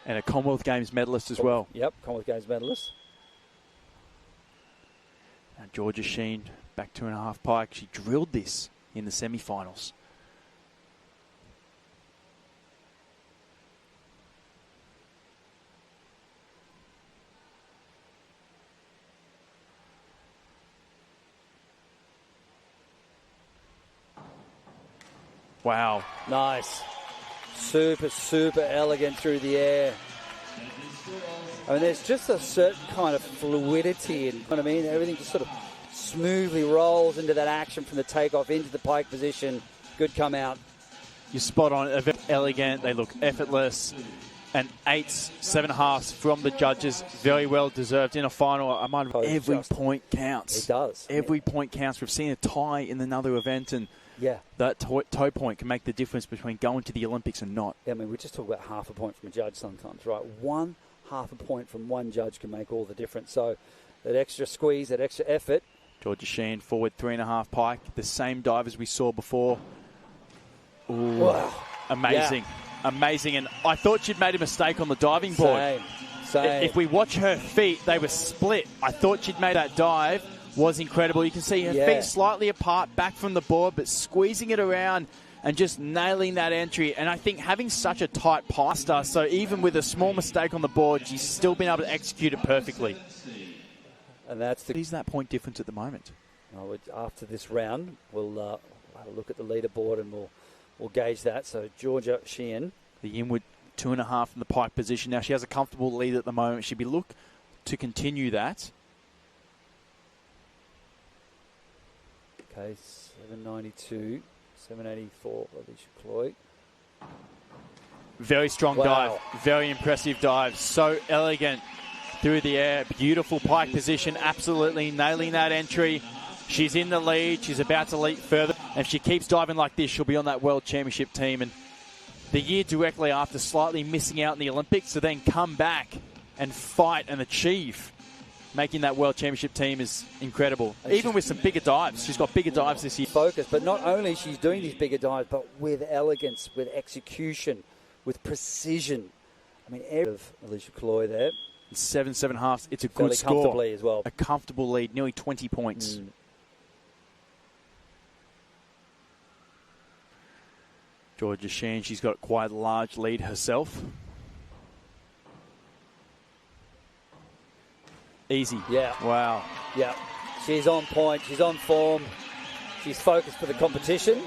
And a Commonwealth Games medalist as well. Yep, Commonwealth Games medalist. Now Georgia Sheehan, back 2.5 pike. She drilled this in the semi-finals. Wow. Nice. Super, super elegant through the air. I mean, there's just a certain kind of fluidity, and you know what I mean? Everything just sort of smoothly rolls into that action from the takeoff into the pike position. Good come out. You're spot on. They're very elegant. They look effortless. And 8s, 7.5s from the judges. Very well deserved in a final. I might have every point counts. It does. Every point counts. We've seen a tie in another event, and that toe point can make the difference between going to the Olympics and not. Yeah, I mean, we just talk about half a point from a judge sometimes, right? Half a point from one judge can make all the difference. So that extra squeeze, that extra effort. Georgia Sheehan forward 3.5 pike. The same dive as we saw before. Ooh, wow. Amazing. Yeah. Amazing. And I thought she'd made a mistake on the diving board. Same. If we watch her feet, they were split. I thought she'd made that dive. Was incredible. You can see her feet slightly apart, back from the board, but squeezing it around and just nailing that entry. And I think having such a tight pasta, so even with a small mistake on the board, she's still been able to execute it perfectly. And that's what is that point difference at the moment? After this round, we'll have a look at the leaderboard and we'll gauge that. So Georgia Sheehan, the inward 2.5 in the pike position. Now she has a comfortable lead at the moment. She'd be look to continue that. Okay, 792, 784, Alicia Cloy. Very strong dive. Very impressive dive. So elegant through the air. Beautiful pike position. Absolutely nailing that entry. She's in the lead. She's about to leap further. And if she keeps diving like this, she'll be on that World Championship team. And the year directly after slightly missing out in the Olympics, to then come back and fight and achieve making that World Championship team is incredible. Even with some bigger dives. She's got bigger dives this year. Focus, but not only she's doing these bigger dives, but with elegance, with execution, with precision. I mean, of Alicia Cloy there. 7.5. It's a good fairly score. Comfortably as well. A comfortable lead, nearly 20 points. Georgia Sheehan, she's got quite a large lead herself. Easy. Yeah. Wow. Yeah. She's on point. She's on form. She's focused for the competition.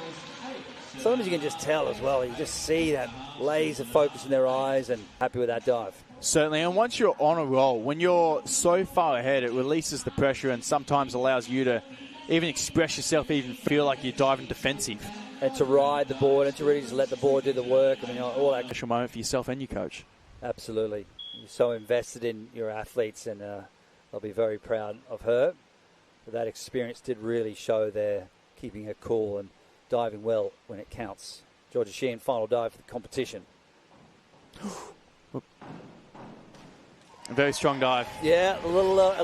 Sometimes you can just tell as well. You just see that laser focus in their eyes, and happy with that dive. Certainly. And once you're on a roll, when you're so far ahead, it releases the pressure and sometimes allows you to even express yourself, even feel like you're diving defensive. And to ride the board and to really just let the board do the work. I mean, all that. Special moment for yourself and your coach. Absolutely. You're so invested in your athletes, and they'll be very proud of her. But that experience did really show there, keeping her cool and diving well when it counts. Georgia Sheehan, final dive for the competition. A very strong dive. Yeah, a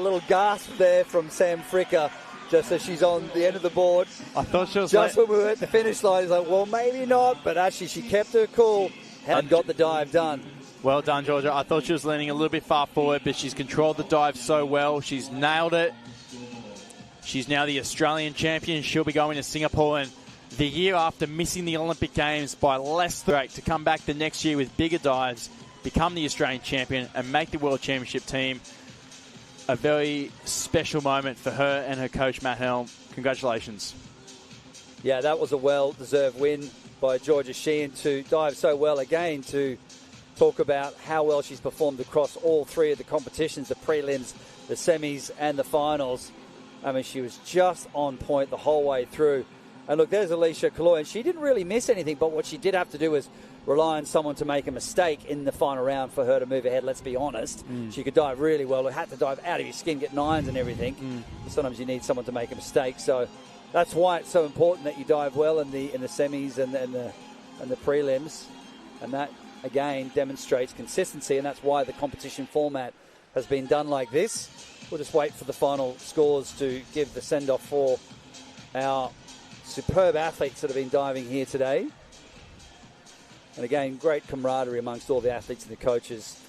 little gasp there from Sam Fricker, just as she's on the end of the board. I thought she was just when we were at the finish line. He's like, well, maybe not, but actually she kept her cool and got the dive done. Well done, Georgia. I thought she was leaning a little bit far forward, but she's controlled the dive so well. She's nailed it. She's now the Australian champion. She'll be going to Singapore, and the year after missing the Olympic Games by less than great, to come back the next year with bigger dives, become the Australian champion, and make the World Championship team. A very special moment for her and her coach, Matt Helm. Congratulations. Yeah, that was a well-deserved win by Georgia Sheehan to dive so well again, to talk about how well she's performed across all three of the competitions, the prelims, the semis, and the finals. I mean, she was just on point the whole way through. And look, there's Alicia Cloy, and she didn't really miss anything, but what she did have to do was rely on someone to make a mistake in the final round for her to move ahead, let's be honest. She could dive really well. It had to dive out of your skin, get 9s and everything. Sometimes you need someone to make a mistake. So that's why it's so important that you dive well in the semis and the prelims. And that, again, demonstrates consistency, and that's why the competition format has been done like this. We'll just wait for the final scores to give the send-off for our superb athletes that have been diving here today. And again, great camaraderie amongst all the athletes and the coaches.